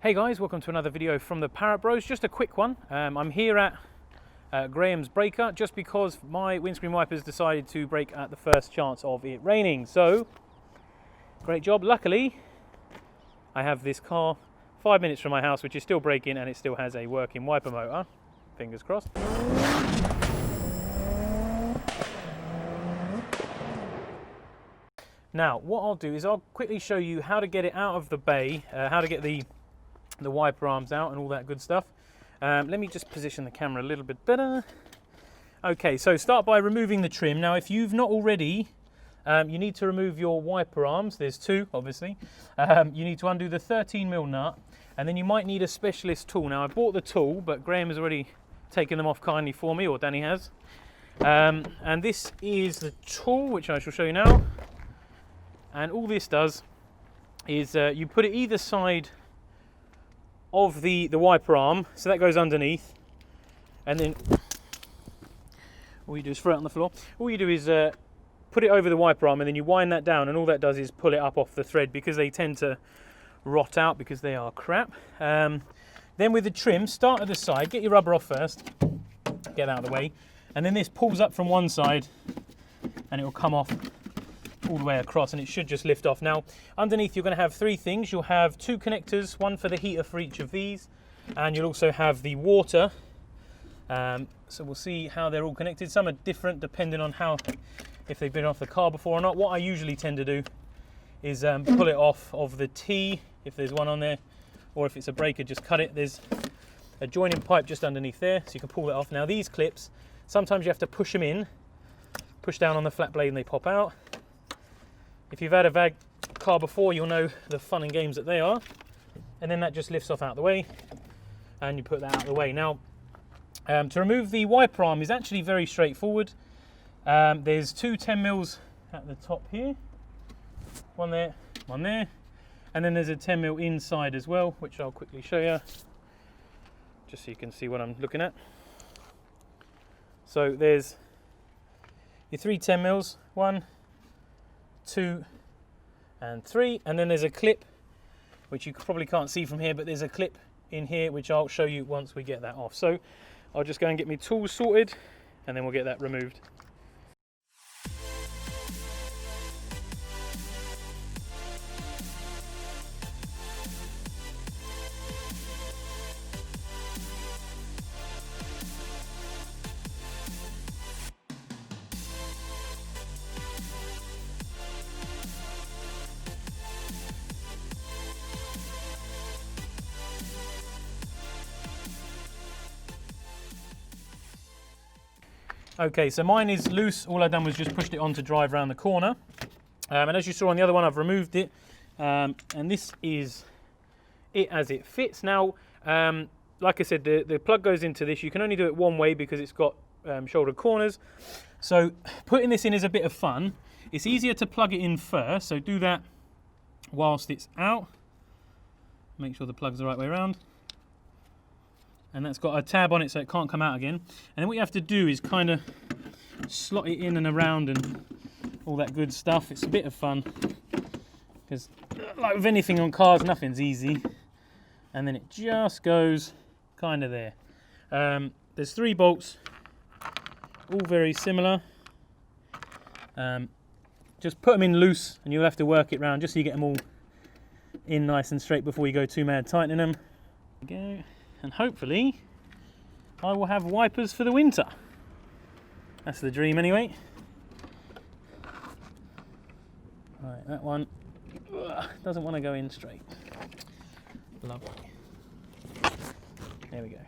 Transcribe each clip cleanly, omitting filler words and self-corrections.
Hey guys, welcome to another video from the Parrot Bros. Just a quick one. I'm here at Graham's breaker just because my windscreen wipers decided to break at the first chance of it raining. So, great job. Luckily, I have this car 5 minutes from my house which is still breaking and it still has a working wiper motor. Fingers crossed. Now, what I'll do is I'll quickly show you how to get it out of the bay, how to get the wiper arms out and all that good stuff. Let me just position the camera a little bit better. Okay, so start by removing the trim. Now, if you've not already, you need to remove your wiper arms. There's two, obviously. You need to undo the 13mm nut, and then you might need a specialist tool. Now, I bought the tool, but Graham has already taken them off kindly for me, or Danny has. And this is the tool, which I shall show you now. And all this does is you put it either side of the wiper arm, so that goes underneath, and then all you do is throw it on the floor. All you do is put it over the wiper arm, and then you wind that down, and all that does is pull it up off the thread because they tend to rot out because they are crap. Then with the trim, start at the side, get your rubber off first, get out of the way, and then this pulls up from one side and it will come off all the way across, and it should just lift off. Now, underneath you're going to have three things. You'll have two connectors, one for the heater for each of these, and you'll also have the water. So we'll see how they're all connected. Some are different depending on if they've been off the car before or not. What I usually tend to do is pull it off of the T if there's one on there, or if it's a breaker, just cut it. There's a joining pipe just underneath there, so you can pull it off. Now, these clips, sometimes you have to push them in, push down on the flat blade and they pop out. If you've had a VAG car before, you'll know the fun and games that they are. And then that just lifts off out the way, and you put that out the way. Now, to remove the wiper arm is actually very straightforward. There's two 10mm at the top here. One there, and then there's a 10mm inside as well, which I'll quickly show you, just so you can see what I'm looking at. So there's your three 10mm, 1, 2 and 3, and then there's a clip which you probably can't see from here, but there's a clip in here which I'll show you once we get that off. So I'll just go and get my tools sorted and then we'll get that removed. Okay, so mine is loose. All I've done was just pushed it on to drive around the corner. And as you saw on the other one, I've removed it. And this is it as it fits. Now, like I said, the plug goes into this. You can only do it one way because it's got shoulder corners. So putting this in is a bit of fun. It's easier to plug it in first, so do that whilst it's out. Make sure the plug's the right way around. And that's got a tab on it so it can't come out again. And then what you have to do is kind of slot it in and around and all that good stuff. It's a bit of fun because, like with anything on cars, nothing's easy. And then it just goes kind of there. There's 3 bolts, all very similar. Just put them in loose and you'll have to work it round just so you get them all in nice and straight before you go too mad tightening them. There we go. And hopefully I will have wipers for the winter. That's the dream anyway. Right, that one doesn't want to go in straight. Lovely. There we go.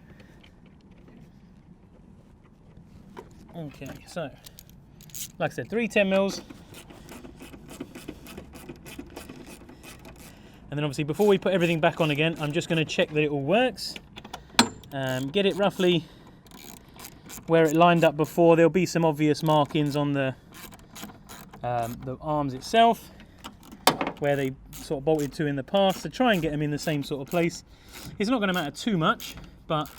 Okay, so like I said, 3 10mm. And then obviously before we put everything back on again, I'm just going to check that it all works. Get it roughly where it lined up before. There'll be some obvious markings on the arms itself where they sort of bolted to in the past, so try and get them in the same sort of place. It's not going to matter too much, but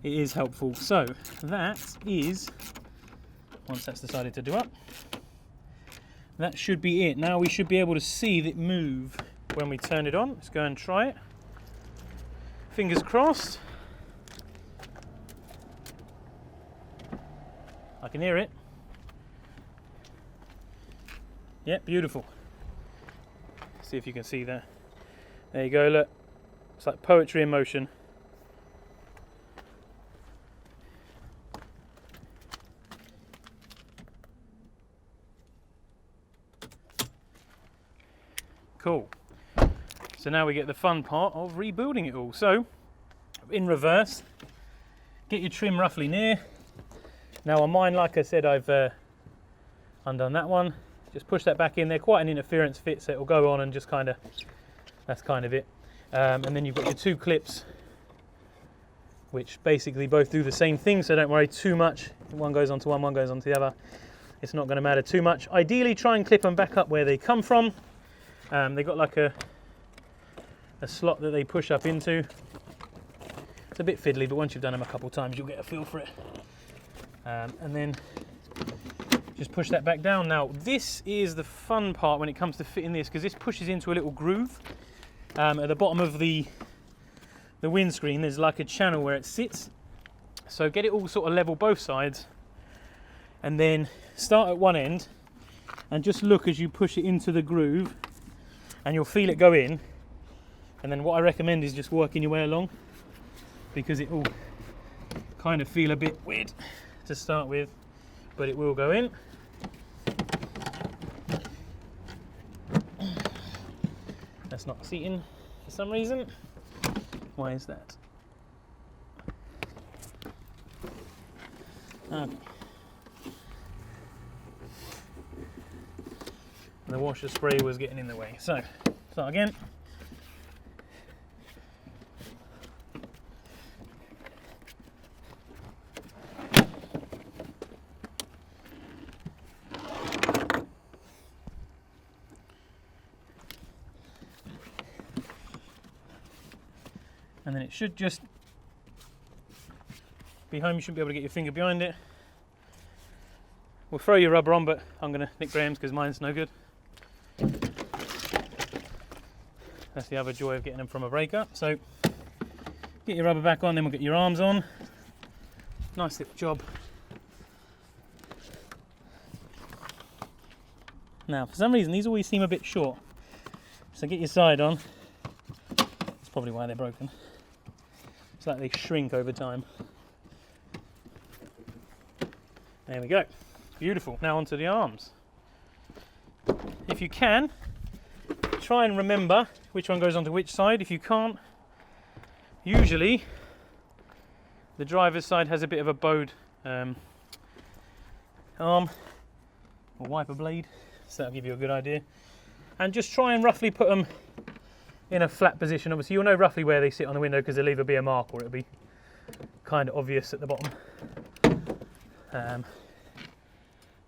it is helpful. So that is, once that's decided to do up, that should be it. Now we should be able to see it move when we turn it on. Let's go and try it. Fingers crossed. I can hear it. Yeah, beautiful. See if you can see that. There you go, look. It's like poetry in motion. Cool. So now we get the fun part of rebuilding it all. So, in reverse, get your trim roughly near. Now on mine, like I said, I've undone that one. Just push that back in there, quite an interference fit, so it'll go on and just kind of, that's kind of it. And then you've got your two clips, which basically both do the same thing, so don't worry too much. One goes onto one goes onto the other. It's not going to matter too much. Ideally, try and clip them back up where they come from. They've got like a slot that they push up into. It's a bit fiddly, but once you've done them a couple of times, you'll get a feel for it. And then just push that back down. Now, this is the fun part when it comes to fitting this, because this pushes into a little groove. At the bottom of the windscreen, there's like a channel where it sits. So get it all sort of level both sides, and then start at one end, and just look as you push it into the groove, and you'll feel it go in. And then what I recommend is just working your way along, because it will kind of feel a bit weird to start with, but it will go in. That's not seating for some reason. Why is that? Okay. The washer spray was getting in the way. So, start again. And then it should just be home. You shouldn't be able to get your finger behind it. We'll throw your rubber on, but I'm going to nick Graham's because mine's no good. That's the other joy of getting them from a breaker. So get your rubber back on, then we'll get your arms on. Nice little job. Now, for some reason, these always seem a bit short. So get your side on. That's probably why they're broken. It's like they shrink over time. There we go. Beautiful. Now onto the arms. If you can, try and remember which one goes onto which side. If you can't, usually the driver's side has a bit of a bowed arm or wiper blade, so that'll give you a good idea. And just try and roughly put them in a flat position. Obviously you'll know roughly where they sit on the window, because there'll either be a mark or it'll be kind of obvious at the bottom.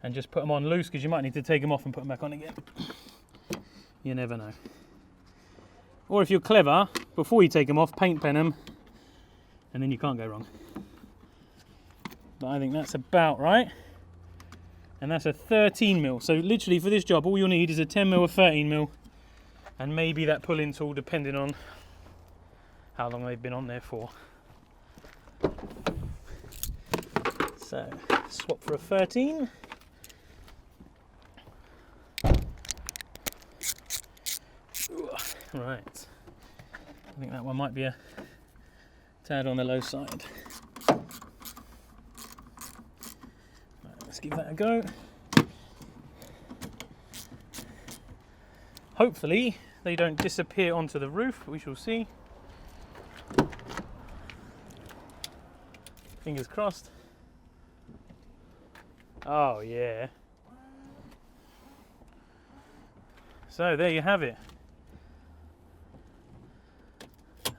And just put them on loose, because you might need to take them off and put them back on again. You never know. Or if you're clever, before you take them off, paint pen them, and then you can't go wrong. But I think that's about right. And that's a 13mm. So literally for this job, all you'll need is a 10mm or 13mm, and maybe that pull-in tool, depending on how long they've been on there for. So swap for a 13. Right, I think that one might be a tad on the low side. Right, let's give that a go. Hopefully they don't disappear onto the roof, we shall see. Fingers crossed. Oh yeah. So there you have it.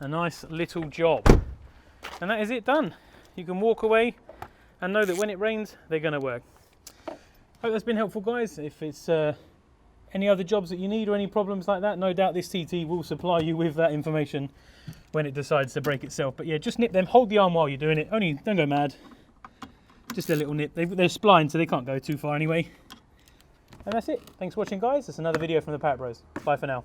A nice little job. And that is it done. You can walk away and know that when it rains, they're going to work. Hope that's been helpful, guys. If it's any other jobs that you need or any problems like that, no doubt this TT will supply you with that information when it decides to break itself. But yeah, just nip them, hold the arm while you're doing it. Only don't go mad. Just a little nip. They're splined, so they can't go too far anyway. And that's it. Thanks for watching, guys. That's another video from the Parrot Bros. Bye for now.